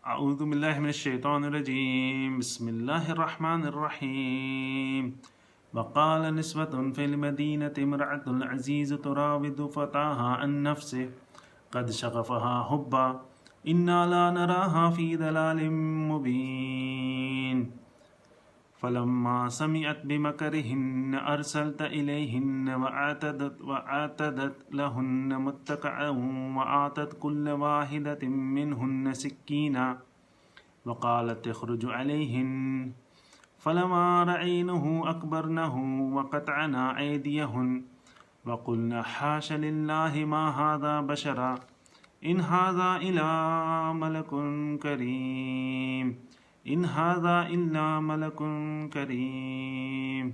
أعوذ بالله من الشيطان الرجيم بسم الله الرحمن الرحيم وقال نسوة في المدينة امرأة العزيز تراود فتاها عن نفسه قد شغفها حبا إنا لا نراها في ضلال مبين فلما سمعت بمكرهن أرسلت إليهن وأعتدت لهن متكئا وآتت كل واحدة منهن سكينا وقالت اخرج عليهن فلما رأينه أكبرنه وقطعنا أيديهن وقلنا حاش لله ما هذا بشرا إن هذا إلا ملك كريم إن هذا إلا ملك كريم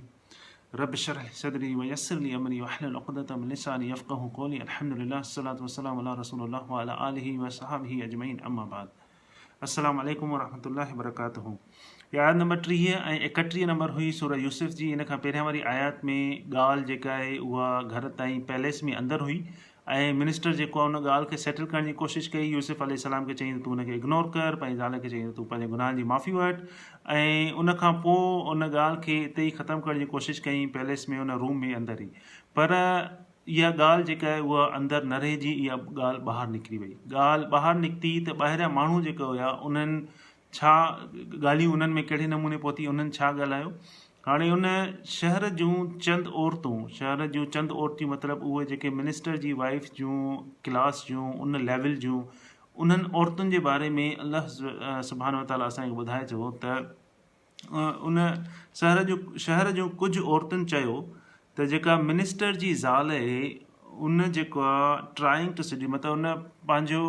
رب اشرح لي صدري ويسر لي أمري واحلل عقدة من لساني يفقهوا قولي الحمد لله الصلاة والسلام على رسول الله وعلى آله وصحبه أجمعين أما بعد अस्सलाम वालेकुम वरहमतुल्लाहि वबरकातुहू। आयत नंबर 30 ऐं 31 नंबर हुई सूरह यूसुफ जी। इन खां पहिरियां वारी आयत में ॻाल्हि जेका आहे उहा घर ताईं पैलेस में अंदरि हुई ऐं मिनिस्टर जेको आहे उन ॻाल्हि खे सेटल करण जी कोशिशि कई। यूसुफ अलैहिस्सलाम खे चईं तूं उनखे इग्नोर कर, पंहिंजी ज़ाल खे चईं तूं पंहिंजे गुनाहनि जी माफ़ी वठि ऐं उन खां पोइ उन ॻाल्हि खे हिते ई ख़तमु करण जी कोशिशि कई पैलेस में, उन रूम में अंदरि ई। पर इहा ॻाल्हि जेका आहे उहा अंदरि न रहिजी, इहा ॻाल्हि ॿाहिरि निकिरी वई। ॻाल्हि ॿाहिरि निकिती त ॿाहिरियां माण्हू जेका हुया उन्हनि छा ॻाल्हियूं उन्हनि में कहिड़े नमूने पहुती, उन्हनि छा ॻाल्हायो। हाणे उन शहर जूं चंद औरतूं मतिलबु उहे जेके मिनिस्टर जी वाइफ जूं क्लास जूं उन लेवल जूं, उन्हनि औरतुनि जे बारे में अल्लाह सुब्हानहु व तआला असांखे ॿुधाए थो त उन शहर जूं कुझु औरतुनि चयो त जेका मिनिस्टर जी ज़ाल आहे उन जेको आहे ट्राइंग टू सिटी, मतिलबु उन पंहिंजो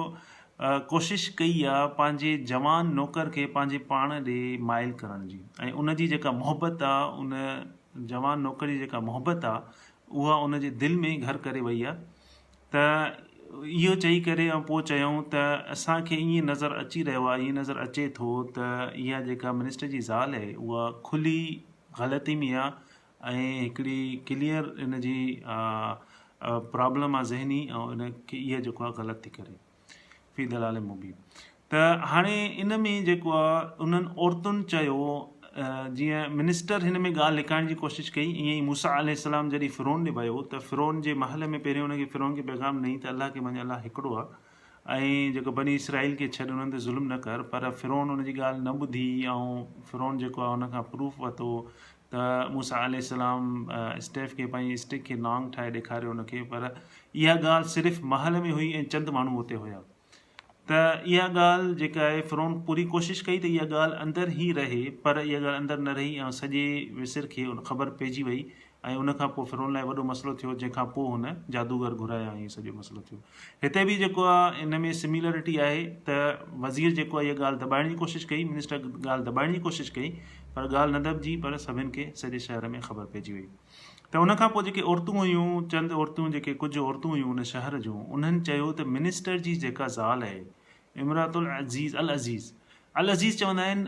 कोशिशि कई आहे पंहिंजे जवान नौकर खे पंहिंजे पाण ॾे माइल करण जी, ऐं उन जी जेका मोहबत आहे, उन जवान नौकर जी जेका मोहबत आहे उहा उन जे दिलि में घर करे वई आहे। त इहो चई करे ऐं पोइ चयूं त असांखे ईअं नज़र अची रहियो आहे, ईअं नज़र अचे थो त इहा जेका मिनिस्टर जी ज़ाल आहे उहा खुली ग़लती में आहे ऐं हिकिड़ी क्लियर इन जी प्रॉब्लम आहे ज़हनी, ऐं इनखे इहा जेको आहे ग़लति थी करे फी दलाल मुबीन। त हाणे इन में जेको आहे उन्हनि औरतुनि चयो, जीअं मिनिस्टर हिन में ॻाल्हि लिकाइण जी कोशिशि कई, ईअं ई मूसा अलैहिस्सलाम जॾहिं फ़िरौन ॾे वियो त फ़िरौन जे महल में पहिरियों उनखे फ़िरौन खे पैगाम ॾेई त अल्लाह खे मञ, अल्लाह हिकिड़ो आहे ऐं जेको बनी इसराइल खे छॾ, उन्हनि ते ज़ुल्म न कर। पर फ़िरौन उन जी ॻाल्हि न ॿुधी ऐं फ़िरौन जेको आहे उन खां प्रूफ वरितो त मूसा अलैहिस्सलाम स्टेफ खे पंहिंजी स्टिक खे नांग ठाहे ॾेखारियो उनखे। पर इहा ॻाल्हि सिर्फ़ु महल में हुई ऐं चंद माण्हू हुते हुया। त इहा ॻाल्हि जेका आहे फ़िरौन पूरी कोशिशि कई त इहा ॻाल्हि अंदरि ई रहे, पर इहा ॻाल्हि अंदरि न रही ऐं सॼे विसिर खे ख़बर पइजी वई ऐं उन खां पोइ फ़िरौन लाइ वॾो मसइलो थियो, जंहिंखां पोइ हुन जादूगर घुराया ऐं सॼो मसइलो थियो। हिते बि जेको आहे इन में सिमिलरिटी आहे त वज़ीर जेको आहे इहा ॻाल्हि दॿाइण जी कोशिशि कई, मिनिस्टर ॻाल्हि दॿाइण जी कोशिशि कई, पर ॻाल्हि न दॿिजी, पर सभिनि खे सॼे शहर में ख़बर पइजी वई। त उन खां पोइ जेके औरतूं हुयूं, चंद औरतूं जेके कुझु औरतूं हुयूं उन शहर जूं, उन्हनि चयो त मिनिस्टर जी जेका ज़ाल आहे इमरातुल अज़ीज़ अल अज़ीज़ चवंदा आहिनि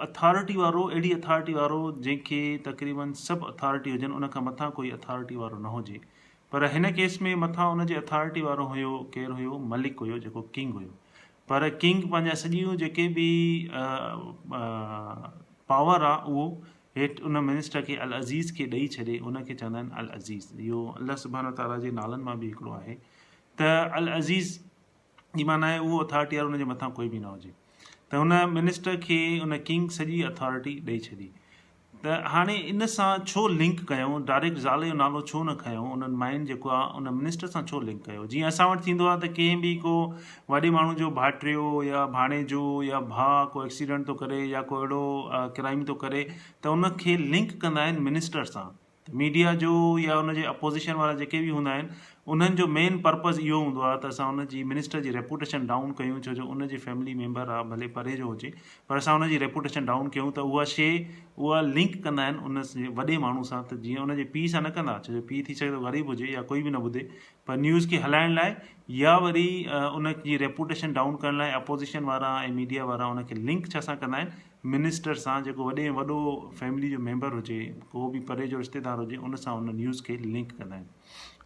अथॉरिटी वारो, अहिड़ी अथॉरिटी वारो जंहिंखे तक़रीबन सभु अथॉरिटी हुजनि, उन खां मथां कोई अथॉरिटी वारो न हुजे। पर हिन केस में मथां उन जे अथॉरिटी वारो हुयो, केरु हुयो? मलिक हुयो, जेको किंग हुयो। पर किंग पंहिंजा सॼियूं जेके बि पावर आहे उहो हेठि उन मिनिस्टर खे अल अज़ीज़ खे ॾेई छॾे, उनखे चवंदा आहिनि अल अज़ीज़। इहो अल्लाह सुब्हानहु व तआला जे नालनि मां बि हिकिड़ो आहे त अल अज़ीज़ जी माना आहे उहो अथॉरिटी वारो उनजे मथां कोई बि न हुजे। त हुन मिनिस्टर खे उन किंग सॼी अथॉरिटी ॾेई छॾी। त हाणे इन सां छो लिंक कयूं, डायरेक्ट ज़ाल जो नालो छो न खयूं, उन्हनि माइंड जेको आहे उन मिनिस्टर सां छो लिंक कयो। जीअं असां वटि थींदो आहे त कंहिं बि को वॾे माण्हू जो भाइटियो या भाणे जो या भाउ को एक्सीडेंट थो करे या को अहिड़ो क्राइम थो करे त उनखे लिंक कंदा आहिनि मिनिस्टर सां। मीडिया जो या उनजे अपोज़िशन वारा जेके बि हूंदा आहिनि उन्हनि जो मेन पर्पज़ इहो हूंदो आहे त असां उनजी मिनिस्टर जी रेपुटेशन डाउन कयूं, छो जो उनजे फैमिली मेंबर आहे, भले परे जो हुजे, पर असां उनजी रेपुटेशन डाउन कयूं। त उहा शइ उहा लिंक कंदा आहिनि उन वॾे माण्हू सां, त जीअं उनजे पीउ सां न कंदा, छो जो पीउ थी सघे थो ग़रीब हुजे या कोई बि न ॿुधे, पर न्यूज़ खे हलाइण लाइ या वरी उनजी रेपुटेशन डाउन करण लाइ अपोज़िशन वारा ऐं मीडिया वारा उनखे लिंक छा सां कंदा आहिनि? मिनिस्टर सां, जेको वॾो फैमिली जो मेंबर हुजे, को बि परे जो रिश्तेदार हुजे, उन सां उन न्यूज़ खे लिंक कंदा आहिनि।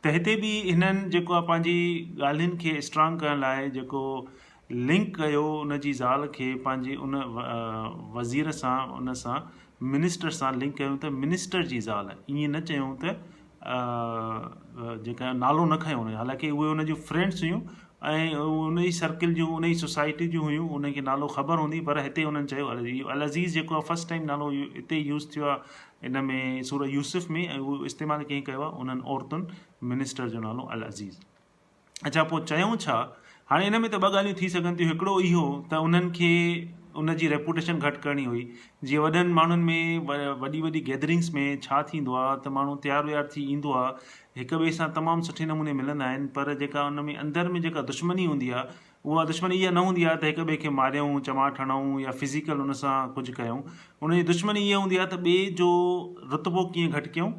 त हिते बि हिननि जेको आहे पंहिंजी ॻाल्हियुनि खे स्ट्रांग करण लाइ जेको लिंक कयो उन जी ज़ाल खे पंहिंजे उन वज़ीर सां, उन सां मिनिस्टर सां लिंक कयूं त मिनिस्टर जी ज़ाल, ईअं न चयूं त जेका नालो न खयूं हुनजो, हालांकि उहे उन जूं फ्रेंड्स हुयूं ऐं उन जी सर्किल जूं, उन जी सोसाइटी जूं हुयूं, उनखे नालो ख़बर हूंदी, पर हिते उन्हनि चयो अल अज़ीज़ जेको आहे फस्ट टाइम नालो हिते यूज़ थियो आहे इन में सूरह यूसुफ में, ऐं उहो इस्तेमालु कंहिं कयो आहे उन्हनि औरतुनि मिनिस्टर जो नालो अल अज़ीज़। अच्छा, पोइ चयूं छा, हाणे इन में त ॿ ॻाल्हियूं थी सघनि थियूं। हिकिड़ो इहो त उन्हनि खे उन जी रेपुटेशन घटि करणी हुई। जीअं वॾनि माण्हुनि में वॾी वॾी गैदरिंग्स में छा थींदो आहे त माण्हू तयारु व्यारु थी ईंदो आहे, हिक ॿिए सां तमामु सुठे नमूने मिलंदा आहिनि, पर जेका उन में अंदरि में जेका दुश्मनी हूंदी आहे, उहा दुश्मनी इहा न हूंदी आहे त हिक ॿिए खे मारियूं, चमाट हणूं या फिज़िकल उन सां कुझु कयूं। उन जी दुश्मनी इहा हूंदी आहे त ॿिए जो रुतबो कीअं घटि कयूं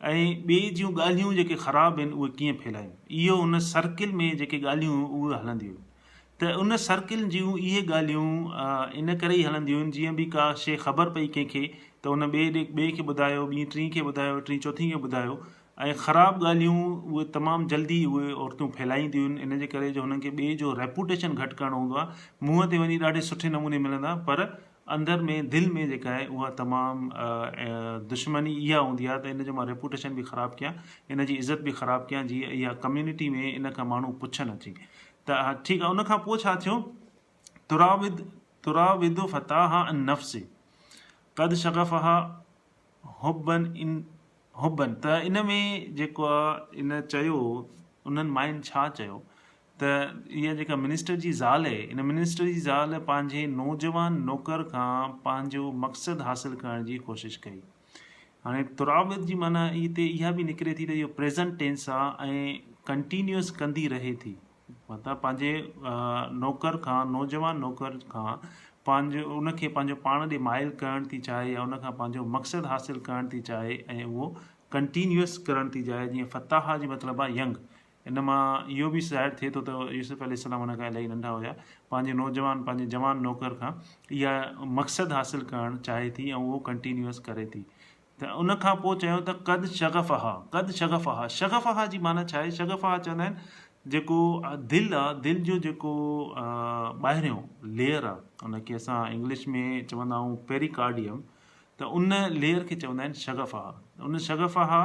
ऐं ॿिए जूं ॻाल्हियूं जेके ख़राबु आहिनि उहे कीअं फैलायूं। इहो उन सर्किल में जेके ॻाल्हियूं उहे हलंदियूं, त उन सर्किल जूं इहे ॻाल्हियूं इन करे ई हलंदियूं आहिनि, जीअं बि का शइ ख़बर पई कंहिंखे त उन ॿिए खे ॿुधायो, ॿीं टीं खे ॿुधायो, टीं चौथीं खे ॿुधायो, ऐं ख़राबु ॻाल्हियूं उहे तमामु जल्दी उहे औरतूं फैलाईंदियूं आहिनि। इन जे करे जो हुननि खे ॿिए जो रेपुटेशन घटि करिणो हूंदो आहे, मुंहं ते वञी ॾाढे सुठे नमूने मिलंदा, पर अंदरि में दिलि में जेका आहे उहा तमामु दुश्मनी इहा हूंदी आहे त इन जो मां रेपुटेशन बि ख़राबु कयां, इन जी इज़त बि ख़राबु कयां, जीअं इहा कम्यूनिटी में इन खां माण्हू पुछनि अची। त ठीकु आहे, उनखां पोइ छा थियो, तुराविद फताहा अन नफ़्स क़द शग़फ़हा हुब्बन। त इन में जेको आहे इन चयो, उन्हनि माइनि छा चयो त इहा जेका मिनिस्टर जी ज़ाल आहे, इन मिनिस्टर जी ज़ाल पंहिंजे नौजवान नौकर खां पंहिंजो मक़सदु हासिलु करण जी कोशिशि कई। हाणे तुराविद जी माना हिते इहा बि निकिरे थी त इहो प्रेज़ेंट टेंस आहे ऐं कंटिन्यूअस कंदी रहे थी, मतिलबु पंहिंजे नौकर खां, नौजवान नौकर खां पंहिंजो उनखे पंहिंजो पाण ॾे माइल करणु थी चाहे, या उनखां पंहिंजो मक़सदु हासिलु करणु थी चाहे, ऐं उहो कंटिन्यूअस करणु थी चाहे। जीअं फताहा जी मतिलबु आहे यंग, इन मां इहो बि ज़ाहिर थिए थो त यूसुफ अलैहिस्सलाम हुन खां इलाही नंढा हुया, पंहिंजे नौजवान, पंहिंजे जवान नौकर खां इहा मक़सदु हासिलु करणु चाहे थी, ऐं उहो कंटिन्यूअस करे थी। त उन खां पोइ चयो त क़द शग़फ़हा। शग़फ़हा जी माना छा आहे? शग़फ़हा चवंदा आहिनि जेको दिलि आहे, दिलि जो जेको ॿाहिरियों लेयर आहे, उनखे असां इंग्लिश में चवंदा आहियूं पेरिकार्डियम, त उन लेयर खे चवंदा आहिनि शग़फ़हा। उन शग़फ़हा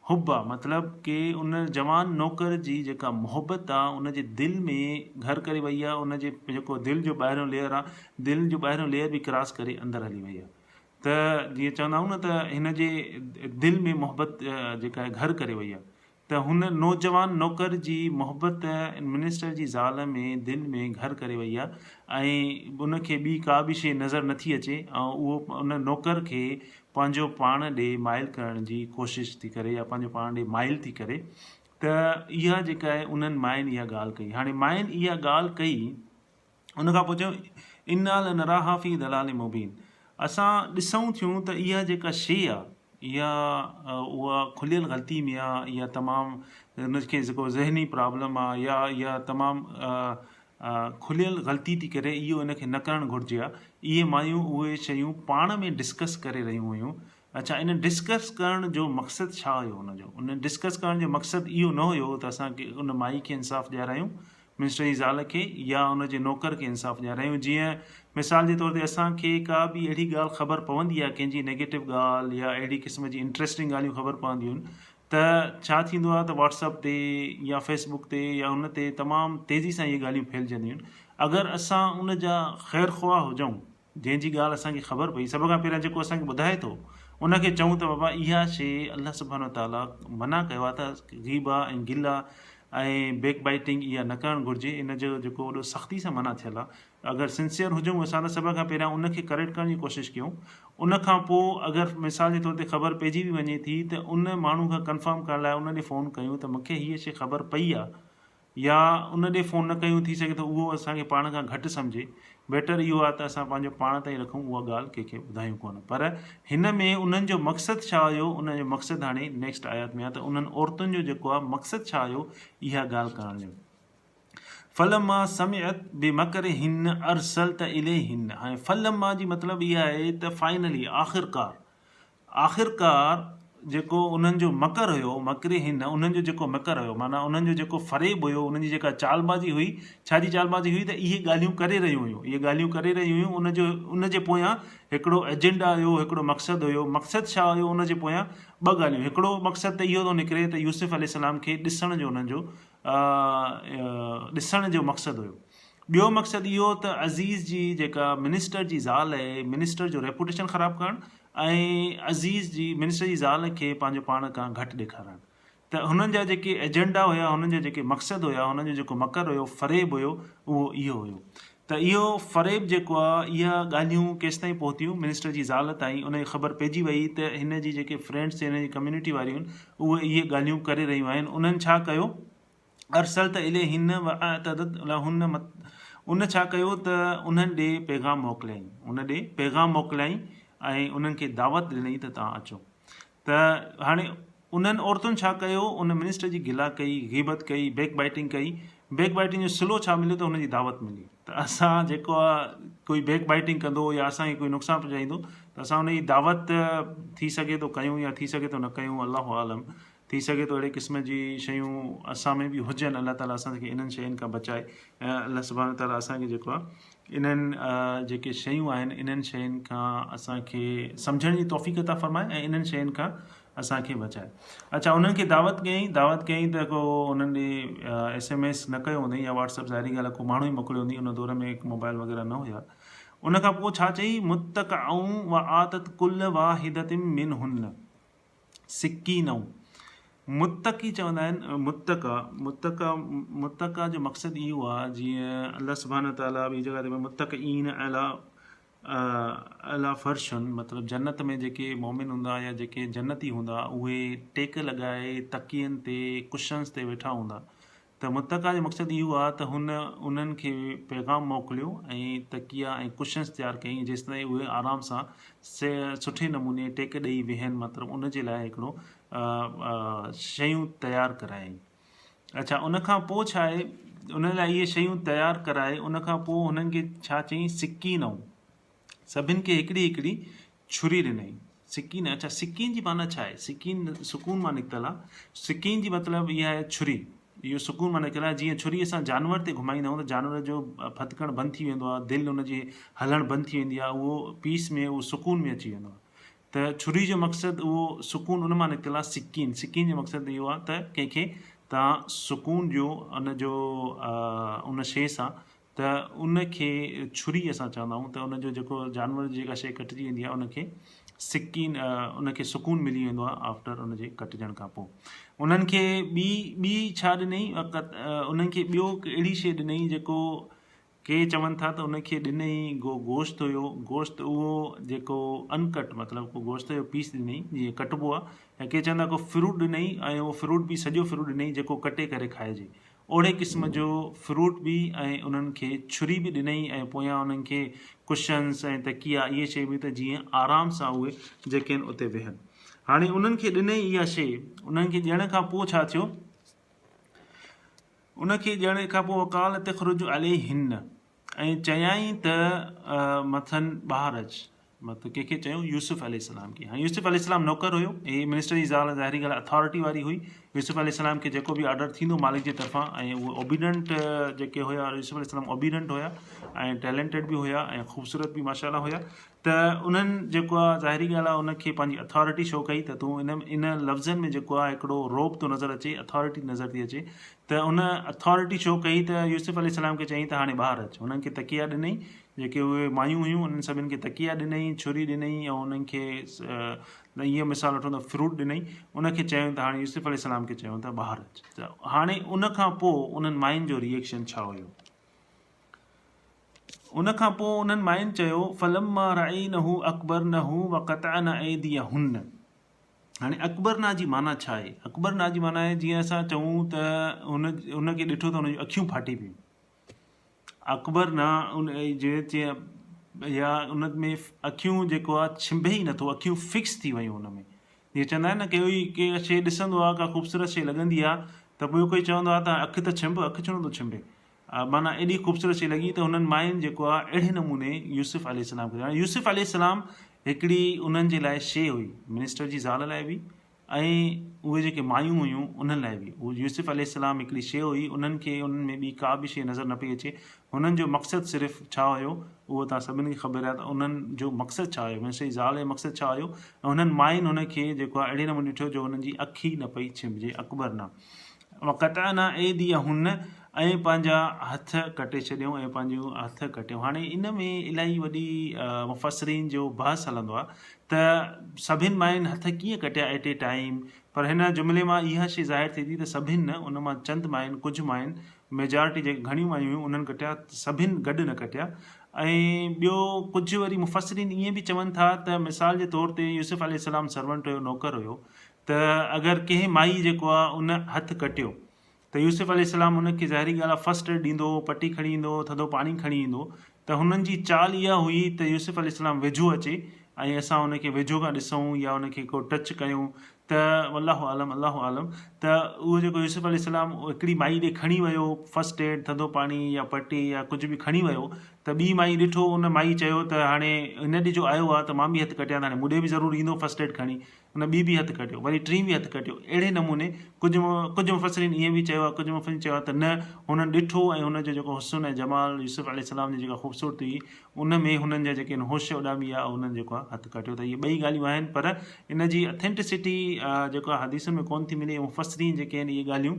हुब आहे, मतिलबु कि उन जवान नौकर जी जेका मुहबत आहे उन जे दिलि में घर करे वई आहे, उन जे जेको दिलि जो ॿाहिरियों लेयर आहे, दिलि जो ॿाहिरियों लेयर बि क्रॉस करे अंदरि हली वई आहे। त जीअं चवंदा आहियूं न त हिन जे दिलि में मुहबत जेका आहे घर करे वई आहे, त हुन नौजवान नौकर जी मुहबत मिनिस्टर जी ज़ाल में दिलि में घर करे वई आहे, ऐं उनखे ॿी का बि शइ नज़र नथी अचे, ऐं उहो उन नौकर खे पंहिंजो पाण ॾे माइल करण जी कोशिशि थी करे, या पंहिंजो पाण ॾे माइल थी करे। त इहा जेका आहे उन्हनि माइनि इहा ॻाल्हि कई। हाणे माइनि इहा ॻाल्हि कई, उनखां पोइ चयूं इन्ना लनराहा फी दलाल मुबीन, असां ॾिसूं थियूं त इहा जेका शइ आहे इहा उहा खुलियल ग़लती में आहे, इहा तमामु हुनखे जेको ज़हनी प्रॉब्लम आहे, या इहा तमामु खुलियल ग़लती थी करे, इहो इनखे न करणु घुरिजे आहे। इहे मायूं उहे शयूं पाण में डिस्कस करे रहियूं हुयूं। अच्छा, इन डिस्कस करण जो मक़सदु छा हुयो हुनजो? उन डिस्कस करण जो मक़सदु इहो न हुयो त असांखे उन माई खे इंसाफ़ु ॾियारायूं, मिनिस्टर जी ज़ाल खे, या उनजे नौकर खे इंसाफ़ु ॾियारायूं। जीअं मिसाल जे तौर ते असांखे का बि अहिड़ी ॻाल्हि ख़बर पवंदी आहे, कंहिंजी नेगेटिव ॻाल्हि या अहिड़ी क़िस्म जी इंट्रस्टिंग ॻाल्हियूं ख़बर पवंदियूं आहिनि, त छा थींदो आहे त व्हाट्सअप ते या फेसबुक ते या उन ते तमामु तेज़ी सां इहे ॻाल्हियूं फैलिजंदियूं आहिनि। अगरि असां उन जा ख़ैर ख़्वाह हुजूं, जंहिंजी ॻाल्हि असांखे ख़बर पई, सभ खां पहिरियां जेको असांखे ॿुधाए थो उनखे चऊं त बाबा इहा शइ अल्लाह सुब्हानो ताला मना कयो आहे त ग़ीबा ऐं गिला ऐं बैक बाइटिंग इहा न करणु घुरिजे, इन जो जेको वॾो सख़्ती सां मना थियल आहे। अगरि सिंसियर हुजूं असां त सभ खां पहिरियां उनखे करेक्ट करण जी कोशिशि कयूं। उन खां पोइ अगरि मिसाल जे तौर ते ख़बर पइजी बि वञे थी, त उन माण्हू खां कंफर्म करण लाइ उन ॾे फ़ोन कयूं त मूंखे हीअ शइ ख़बर पई आहे, या उन ॾे फ़ोन न कयूं, थी सघे थो उहो असांखे पाण खां घटि सम्झे। बेटर इहो आहे त असां पंहिंजो पाण ताईं रखूं, उहा ॻाल्हि कंहिंखे ॿुधायूं कोन। पर हिन में उन्हनि जो मक़सदु छा हुयो, उन जो मक़सदु हाणे नेक्स्ट आयत में आहे, त उन्हनि औरतुनि जो जेको आहे मक़सदु छा हुयो इहा ॻाल्हि करण जो। फलम्मा समिअत बिमकरिहिन अरसलत इलैहिन। हाणे फलम्मा जी मतिलबु इहा आहे त फाइनली, आख़िरकार जेको उन्हनि जो मकर हुयो, मकरे हिन, उन्हनि जो जेको मकर हुयो, माना उन्हनि जो जेको फ़रेब हुयो, उन्हनि जी जेका चालबाज़ी हुई, छाजी चालबाज़ी हुई, त इहे ॻाल्हियूं करे रहियूं हुयूं, इहे ॻाल्हियूं करे रहियूं हुयूं। उन जे पोयां हिकिड़ो एजेंडा हुयो, हिकिड़ो मक़सदु हुयो। मक़सदु छा हुयो उन जे पोयां? ॿ ॻाल्हियूं। हिकिड़ो मक़सदु त इहो थो निकिरे त यूसुफ अलैहिस्सलाम खे ॾिसण जो उन्हनि जो ॾिसण जो मक़सदु हुयो। ॿियो मक़सदु इहो त अज़ीज़ जी जेका मिनिस्टर जी ज़ाल आहे, मिनिस्टर जो रेपुटेशन ख़राबु करणु, ऐं अज़ीज़ जी मिनिस्टर जी ज़ाल खे पंहिंजो पाण खां घटि ॾेखारणु। त हुननि जा जेके एजेंडा हुया, हुननि जा जेके मक़सदु हुया, हुननि जो जेको मकर हुयो, फ़रेब हुयो, उहो इहो हुयो। त इहो फ़रेब जेको आहे, इहा ॻाल्हियूं केसि ताईं पहुतियूं मिनिस्टर जी ज़ाल ताईं, उनजी ख़बर पइजी वई त हिन जी जेके फ्रेंड्स, हिन जी कम्यूनिटी वारियूं आहिनि, उहे इहे ॻाल्हियूं करे रहियूं आहिनि। उन्हनि छा कयो? अरसल त इले हिन हुन उन छा कयो त उन्हनि ॾे पैगाम मोकिलियईं, उन ॾे पैगाम मोकिलियईं ऐं उन्हनि खे दावत ॾिनई त तव्हां अचो। त हाणे उन्हनि औरतुनि छा कयो? उन मिनिस्टर जी गिला कई, ग़ीबत कई, बैक बाइटिंग कई। बैक बाइटिंग जो सिलो छा मिलियो? त हुनजी दावत मिली। त असां जेको आहे, कोई बैक बाइटिंग कंदो या असांखे कोई नुक़सानु पहुचाईंदो, त असां हुनजी दावत थी सघे थो कयूं या थी सघे थो न कयूं, अल्लाहु आलम। थी सघे थो अहिड़े क़िस्म जी शयूं असां में बि हुजनि। अलाह ताला असांखे इन्हनि शयुनि खां बचाए, ऐं अलाह सुभाणे ताला असांखे जेको आहे इन्हनि जेके शयूं आहिनि, इन्हनि शयुनि खां असांखे सम्झण जी तौफ़ीक़ अता फ़रमाए ऐं इन्हनि शयुनि खां असांखे बचाए। अच्छा, उन्हनि खे दावत कयईं त को उन्हनि ॾे SMS न कयो हूंदई या WhatsApp, ज़ाहिरी ॻाल्हि आहे, को माण्हू ई मोकिलियो हूंदी। उन दौर में मोबाइल वग़ैरह न हुया। उन खां पोइ छा चई? मुत्तक़अऊं व आतत कुल वाहिदतिन मिनहुन्न सिक्कीनऊं। मुत्तक़ी चवंदा आहिनि, मुत्तक़ा जो मक़सदु इहो आहे, जीअं अल्लाह सुब्हानहू तआला ॿी जॻह ते मुत्तक़ईन अला फर्शन, मतिलबु जन्नत में जेके मोमिन हूंदा या जेके जन्नती हूंदा, उहे टेक लॻाए तकियनि ते, कुशन्स ते वेठा हूंदा। त मुत्तक़ा जो मक़सदु इहो आहे त उन्हनि खे पैगाम मोकिलियो ऐं तकिया ऐं कुशन्स तयारु कयईं, जेसि ताईं उहे आराम सां सुठे नमूने टेक ॾेई वेहनि। मतिलबु उन जे लाइ हिकिड़ो शयूं तयारु करायईं। अच्छा, उन खां पोइ छा आहे? उन लाइ इहे शयूं तयारु कराए, उन खां पोइ हुननि खे छा चयईं? सिक्कीनऊं। सभिनि खे हिकिड़ी हिकिड़ी छुरी ॾिनई। सिक्कीन। अच्छा, सिक्कीन जी माना छा आहे? सिक्कीन सुकून मां निकितल आहे। सिक्कीन जी मतिलबु इहा आहे छुरी। इहो सुकून मां निकितल आहे। जीअं छुरी असां जानवर ते घुमाईंदा आहियूं त जानवर जो फतकणु बंदि थी वेंदो आहे, दिलि हुनजी हलणु बंदि थी वेंदी आहे, उहो पीस में, उहो सुकून में अची वेंदो आहे। त छुरी जो मक़सदु उहो सुकून उन मां निकितल आहे, सिक्कीन। सिक्कीन जो मक़सदु इहो आहे त कंहिंखे तव्हां सुकून ॾियो उन शइ सां, त उनखे छुरी असां चवंदा आहियूं। त उनजो जेको जानवर जी जेका शइ कटिजी वेंदी आहे, उनखे सिक्कीन, उनखे सुकून मिली वेंदो आहे आफ्टर उनजे कटिजण खां पोइ। उन्हनि खे ॿी छा ॾिनई? उन्हनि खे ॿियो अहिड़ी शइ ॾिनई जेको के चवनि था त उनखे ॾिनई गोश्त हुयो। गोश्त उहो जेको अनकट, मतिलबु को गोश्त जो पीस ॾिनई जीअं कटिबो आहे। ऐं के चवंदा को फ्रूट ॾिनई, ऐं उहो फ्रूट बि सॼो फ्रूट ॾिनई जेको कटे करे खाइजे। ओड़े क़िस्म जो फ्रूट बि, ऐं उन्हनि खे छुरी बि ॾिनई, ऐं पोयां उन्हनि खे कुशन्स ऐं तकिया, इहे शइ बि, त जीअं आराम सां उहे जेके आहिनि उते वेहनि। हाणे उन्हनि खे ॾिनई इहा शइ। उन्हनि खे ॾियण खां पोइ छा थियो? उनखे ॾियण खां पोइ वकाल तख़रुज अलैहिन, ऐं चयाई त मथनि ॿाहिरि अच। मतिलबु कंहिंखे चयूं? यूसुफ अलैहिस्सलाम खे। हाणे यूसुफ अलैहिस्सलाम नौकर हुयो, हे मिनिस्टर जी ज़ाल ज़ाहिरी ॻाल्हि अथॉरिटी वारी हुई। यूसुफ अलैहिस्सलाम खे जेको बि ऑर्डर थींदो मालिक जे तरफ़ां, ऐं उहे ओबीडेंट जेके हुया, यूसुफ अलैहिस्सलाम ओबीडेंट हुया ऐं टैलेंटेड बि हुया ऐं ख़ूबसूरत बि माशाअल्लाह हुया। त उन्हनि जेको आहे ज़ाहिरी ॻाल्हि आहे, उनखे पंहिंजी अथॉरिटी शो कई त तूं इन लफ़्ज़नि में जेको आहे हिकिड़ो रोब थो नज़र अचे, अथॉरिटी नज़र थी अचे। त उन अथॉरिटी शो कई त यूसुफ अलैहिस्सलाम खे चयईं त हाणे ॿाहिरि अच। उन्हनि खे तकिया ॾिनई, जेके उहे मायूं हुयूं, उन्हनि सभिनि खे तकिया ॾिनई, छुरी ॾिनई, ऐं उन्हनि खे ईअं मिसाल वठूं त फ्रूट ॾिनई। उनखे चयूं त हाणे यूसुफ अलैहिस्सलाम खे चयूं त ॿाहिरि अच। त हाणे उन खां पोइ उन्हनि मायुनि जो रिएक्शन छा हुयो? उन खां पोइ उन्हनि मायुनि चयो, फलम्मा रअयनहु अकबरनहु वक़तअन ऐदियहुन्न। हाणे अकबरना जी माना छा आहे? अकबरना जी माना आहे, जीअं असां चऊं त उनखे ॾिठो त हुनजूं अखियूं फाटी पियूं। अकबरना जीअं, या उन में अखियूं जेको आहे छिंभे ई नथो, अखियूं फिक्स थी वियूं उन में। जीअं चवंदा आहिनि न, के शइ ॾिसंदो आहे, का ख़ूबसूरत शइ लॻंदी आहे, त ॿियो कोई चवंदो आहे त अखि त छिंभ, अखि छो नथो छिंभे? माना एॾी ख़ूबसूरत शइ लॻी। त हुननि मायुनि जेको आहे अहिड़े नमूने यूसुफ अलैहिस्सलाम खे, यूसुफ अलैहिस्सलाम हिकिड़ी उन्हनि जे लाइ शइ हुई, मिनिस्टर जी ज़ाल लाइ बि ऐं उहे जेके मायूं हुयूं उन्हनि लाइ बि उहो यूसुफ अलैहिस्सलाम हिकिड़ी शइ हुई, उन्हनि खे उन्हनि में ॿी का बि शइ नज़र न पई अचे। हुननि जो मक़सदु सिर्फ़ु छा हुयो उहो तव्हां सभिनी खे ख़बर आहे त उन्हनि जो मक़सदु छा हुयो, मिस्टर जी ज़ाल जो मक़सदु छा हुयो। ऐं हुननि मायुनि हुनखे जेको आहे अहिड़े नमूने ॾिठो जो हुननि जी अखि न पई छिमिजे, अकबर न कटाना एदी हुन, ऐं पंहिंजा हथ कटे छॾियऊं ऐं पंहिंजूं हथ कटियूं। हाणे इन में इलाही वॾी मुफ़सरीन जो बहस हलंदो आहे त सभिनि मायुनि हथ कीअं कटिया एट ए टाइम, पर हिन जुमिले मां इहा शइ ज़ाहिर थिए थी त सभिनि न, उन मां चंद मायुनि, कुझु मायुनि, मेजॉरिटी जेके घणियूं मायूं हुयूं उन्हनि कटिया, सभिनि गॾु न कटिया। ऐं ॿियो कुझु वरी मुफ़सरीन ईअं बि चवनि था त मिसाल जे तौर ते यूसुफ अलैहिस्सलाम सर्वेंट हुयो, नौकर हुयो, त अगरि कंहिं माई जेको आहे उन हथु कटियो त यूसुफ अलैहिस्सलाम उनखे ज़ाहिरी ॻाल्हि आहे फर्स्ट एड ॾींदो, पटी खणी ईंदो, थधो पाणी खणी ईंदो। त हुननि जी चाल इहा हुई त यूसुफ अलैहिस्सलाम वेझो अचे ऐं असां उनखे वेझो खां ॾिसूं या उनखे को टच कयूं। त अल्लाहु आलम त उहो जेको यूसुफ अलैहिस्सलाम हिकिड़ी माई ॾे खणी वियो फर्स्ट एड, थधो पाणी या पटी या कुझु बि खणी वियो, त ॿी माई ॾिठो, उन माई चयो त हाणे हिन ॾींहुं जो आयो आहे त मां बि हथु कटिया, त हाणे मूंॾे बि ज़रूरु ईंदो फर्स्ट एड खणी। उन ॿी बि हथु कटियो, वरी टीं बि हथु कटियो। अहिड़े नमूने कुझु मुफ़सरीन ईअं बि चयो आहे, कुझु मुफ़सरीन चयो आहे त न, हुननि ॾिठो ऐं हुनजो जेको हुस्न ऐं जमाल यूसुफ अलैहिस्सलाम जी जेका ख़ूबसूरती हुई उन में हुननि जा जेके होश उॾामी आहे उन्हनि जेको आहे हथु कटियो। त इहे ॿई ॻाल्हियूं आहिनि, पर इन जी अथेंटिसिटी जेको आहे हदीसुनि में कोन थी मिले। मुफ़सरीन जेके आहिनि इहे ॻाल्हियूं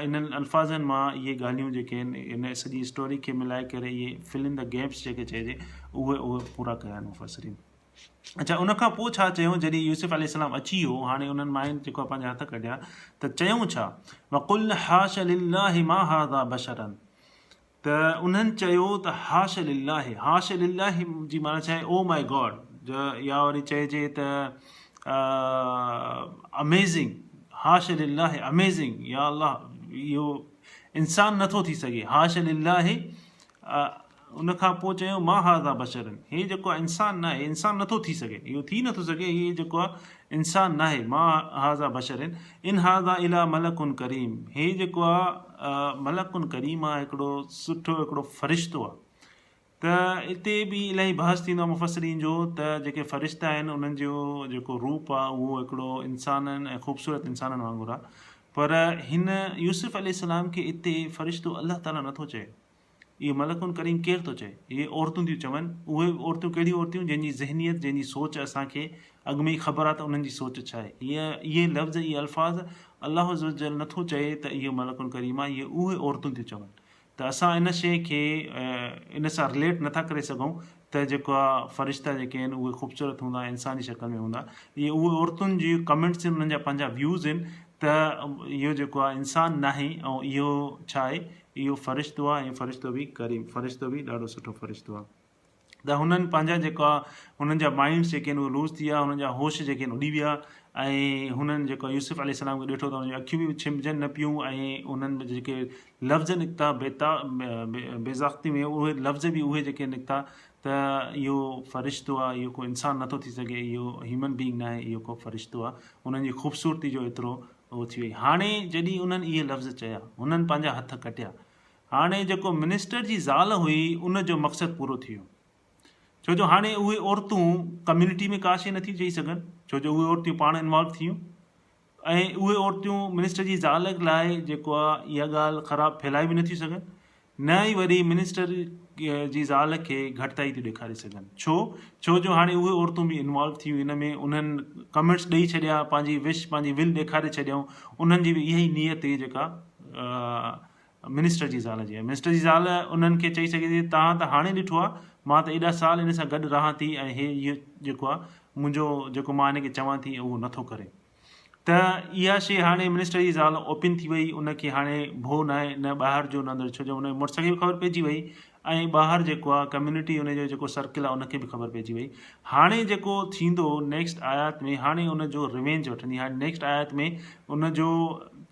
इन्हनि अल्फाज़नि मां इहे ॻाल्हियूं जेके आहिनि इन सॼी स्टोरी खे मिलाए करे इहे फिल इन द गैप्स जेके चइजे उहे पूरा कया आहिनि मुफ़सरीन। अच्छा, उनखां पोइ छा चयूं, जॾहिं यूसुफ अलैहिस्सलाम अची वियो, हाणे उन्हनि मायुनि जेको आहे पंहिंजा हथ कढिया, त चयूं छा, वक़ुल हाश लिल्लाहि मा हाज़ा बशरन, त उन्हनि चयो त हाश लिल्लाहि जी माना छा आहे, ओ माई गॉड, या वरी चइजे त अमेज़िंग, हाश लिल्लाहि अमेज़िंग, या अल्लाह इहो इंसान नथो थी सघे, हाश लिल्लाहि। उनखां पोइ चयो मा हाज़ा बशरन, हे जेको आहे इंसान न आहे, इंसान नथो थी सघे, इहो थी नथो सघे, हीअ जेको आहे इंसान न आहे, मा हाज़ा बशरन इन हाज़ा इला मलकुन करीम, हे जेको आहे मलकुन करीम आहे, हिकिड़ो सुठो हिकिड़ो फ़रिश्तो आहे। त हिते बि इलाही बहस थींदो आहे मुफ़सरीन जो त जेके फ़रिश्ता आहिनि उन्हनि जो जेको रूप आहे उहो हिकिड़ो इंसाननि ऐं ख़ूबसूरत इंसाननि वांगुरु आहे, पर हिन यूसुफ अलैहिस्सलाम खे हिते फ़रिश्तो अल्लाह ताला नथो चए, इहे मलकुन करीम केरु थो चए, इहे औरतूं थियूं चवनि। उहे औरतूं कहिड़ियूं औरतूं, जंहिंजी ज़हनियत, जंहिंजी सोच असांखे अॻु में ई ख़बर आहे त उन्हनि जी सोच छा आहे। इहे लफ़्ज़, इहे अल्फाज़ अल्लाह अज़्ज़ व जल नथो चए त इहो मलकुन करीम आहे, इहे उहे औरतूं थियूं चवनि। त असां इन शइ खे इन सां रिलेट नथा करे सघूं त जेको आहे फ़रिश्ता जेके आहिनि उहे ख़ूबसूरत हूंदा, इंसानी शक्ल में हूंदा। इहे उहे औरतुनि जी कमेंट्स आहिनि, उन्हनि जा पंहिंजा व्यूज़ आहिनि त इहो जेको आहे इंसान न आहे ऐं इहो छा आहे, इहो फ़रिश्तो आहे, ऐं फ़रिश्तो बि करीम, फ़रिश्तो बि ॾाढो सुठो फ़रिश्तो आहे। त हुननि पंहिंजा जेको आहे हुननि जा माइंड्स जेके आहिनि उहे लूज़ थी विया, हुननि जा होश जेके आहिनि उॾी विया, ऐं हुननि जेको यूसुफ अलैहिस्सलाम खे ॾिठो त हुनजी अखियूं बि छिमिजनि न पियूं, ऐं उन्हनि जेके लफ़्ज़ निकिता बेज़ाख़्ती में, उहे लफ़्ज़ बि उहे जेके निकिता त इहो फ़रिश्तो आहे, इहो को इंसान नथो थी सघे, इहो ह्यूमन बीइंग न आहे, इहो को फ़रिश्तो आहे। उन्हनि जी ख़ूबसूरती जो एतिरो उहो थी वई। हाणे जॾहिं उन्हनि इहे लफ़्ज़ चया, हुननि पंहिंजा हथ कटिया, हाणे जेको मिनिस्टर जी ज़ाल हुई उनजो मक़सदु पूरो थी वियो, छो जो हाणे उहे औरतूं कम्यूनिटी में का शइ नथी चई सघनि, छो जो उहे औरतूं पाण इन्वॉल्व थियूं, ऐं उहे औरतूं मिनिस्टर जी ज़ाल लाइ जेको आहे इहा ॻाल्हि ख़राबु फैलाए बि नथियूं सघनि, न ई वरी मिनिस्टर जी ज़ाल खे घटिताई थी ॾेखारे सघनि। छो जो हाणे उहे औरतूं बि इन्वॉल्व थियूं हिन में, उन्हनि कमेंट्स ॾेई छॾिया, पंहिंजी विश, पंहिंजी विल ॾेखारे छॾियऊं। उन्हनि जी बि इहा ई नियत हुई जेका मिनिस्टर जी ज़ाल जी आहे। मिनिस्टर जी ज़ाल उन्हनि खे चई सघे थी तव्हां त हाणे ॾिठो आहे, मां त एॾा साल इन सां गॾु रहां थी, ऐं इहो जेको आहे मुंहिंजो जेको मां हिनखे चवां थी उहो नथो करे। त इहा शइ हाणे मिनिस्टर जी ज़ाल ओपन थी वई, उनखे हाणे भउ न आहे, न ॿाहिरि जो न अंदरि, छो जो हुन मुड़ुस खे बि ख़बर पइजी वई, ऐं ॿाहिरि जेको आहे कम्यूनिटी हुनजो जेको सर्किल आहे उनखे बि ख़बर पइजी वई। हाणे जेको थींदो नेक्स्ट आयत में, हाणे उनजो रिवेंज वठंदी। हाणे नेक्स्ट आयत में उनजो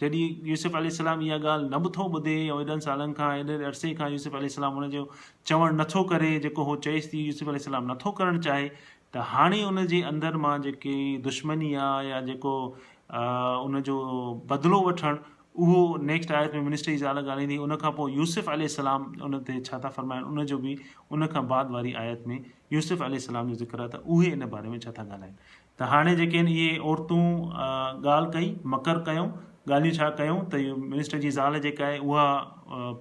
जॾहिं यूसुफ अलैहिस्सलाम इहा ॻाल्हि न बि थो ॿुधे, ऐं एॾनि सालनि खां, एॾे अरसे खां यूसुफ अलैहिस्सलाम उनजो चवणु नथो करे, जेको उहो चएसि थी यूसुफ अलैहिस्सलाम नथो करणु चाहे, त हाणे उनजे अंदरि मां जेकी दुश्मनी आहे या जेको उनजो बदिलो वठणु, उहो नेक्स्ट आयत में मिनिस्टर जी ज़ाल ॻाल्हाईंदी। उन खां पोइ यूसुफ अलैहिस्सलाम उन ते छा था फरमाइनि उन जो बि उन खां बाद वारी आयत में यूसुफ अलैहिस्सलाम जो ज़िक्र आहे, त उहे इन बारे में छा था ॻाल्हाइनि। त हाणे जेके आहिनि इहे औरतूं ॻाल्हि कई, मकर कयूं, ॻाल्हियूं छा कयूं त इहो मिनिस्टर जी ज़ाल जेका आहे उहा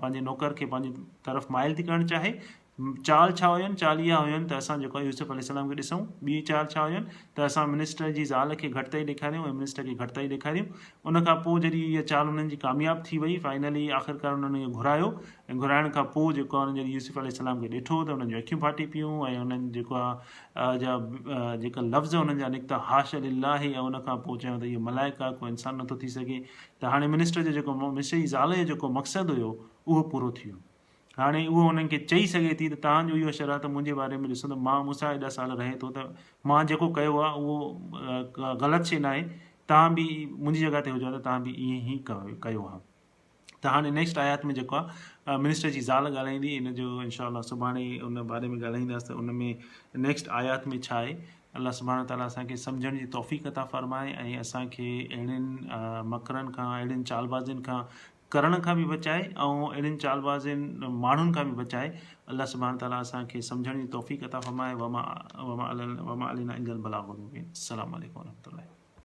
पंहिंजे नौकर खे पंहिंजी तरफ़ माइल थी करणु चाहे। चाल छा हुयनि, चाल इहा हुयनि त असां जेको आहे यूसुफ अलैहिस्सलाम खे ॾिसूं। ॿी चाल छा हुयनि त असां मिनिस्टर जी ज़ाल खे घटिताई ॾेखारियूं ऐं मिनिस्टर खे घटिताई ॾेखारियूं। उन खां पोइ जॾहिं इहा चाल उन्हनि जी कामयाबु थी वई, फाइनली आख़िरकार उन्हनि इहो घुरायो, ऐं घुराइण खां पोइ जेको आहे उन्हनि जॾहिं यूसुफ अलैहिस्सलाम खे ॾिठो त उन्हनि जूं अखियूं फाटी पियूं ऐं उन्हनि जेको आहे जेका लफ़्ज़ उन्हनि जा निकिता हाश लिल्लाहि, ऐं उन खां पोइ चयूं त इहो मलाइका को इंसानु नथो थी सघे। त हाणे मिनिस्टर जो जेको मिनिस्टर जी ज़ाल जो जेको मक़सदु हुयो उहो पूरो थी वियो। हाणे उहो उन्हनि खे चई सघे थी त तव्हांजो इहो शरात मुंहिंजे बारे में ॾिसो त मां मूंसां एॾा साल रहे थो, त मां जेको कयो आहे उहो ग़लति शइ न आहे। तव्हां बि मुंहिंजी जॻह ते हुजो त तव्हां बि ईअं ई कयो आहे। त हाणे नेक्स्ट आयत में जेको आहे मिनिस्टर जी ज़ाल ॻाल्हाईंदी। इन जो इंशाअल्लाह सुभाणे उन बारे में ॻाल्हाईंदासीं। त उन में नेक्स्ट आयत में छा आहे, अल्लाह सुब्हानहू व तआला असांखे सम्झण जी तौफ़ीक़ अता फ़रमाए ऐं असांखे अहिड़ियुनि मकरनि खां, अहिड़ियुनि चालबाज़ियुनि खां करण खां बि बचाए ऐं अहिड़ियुनि चालबाज़ियुनि माण्हुनि खां बि बचाए। अल्लाह सुब्हानहू व तआला असांखे सम्झण जी तौफ़ीक़ अता फ़रमाए। वमा अलैना इल्लल बलागुल मुबीन। अस्सलामु अलैकुम व रहमतुल्लाहि।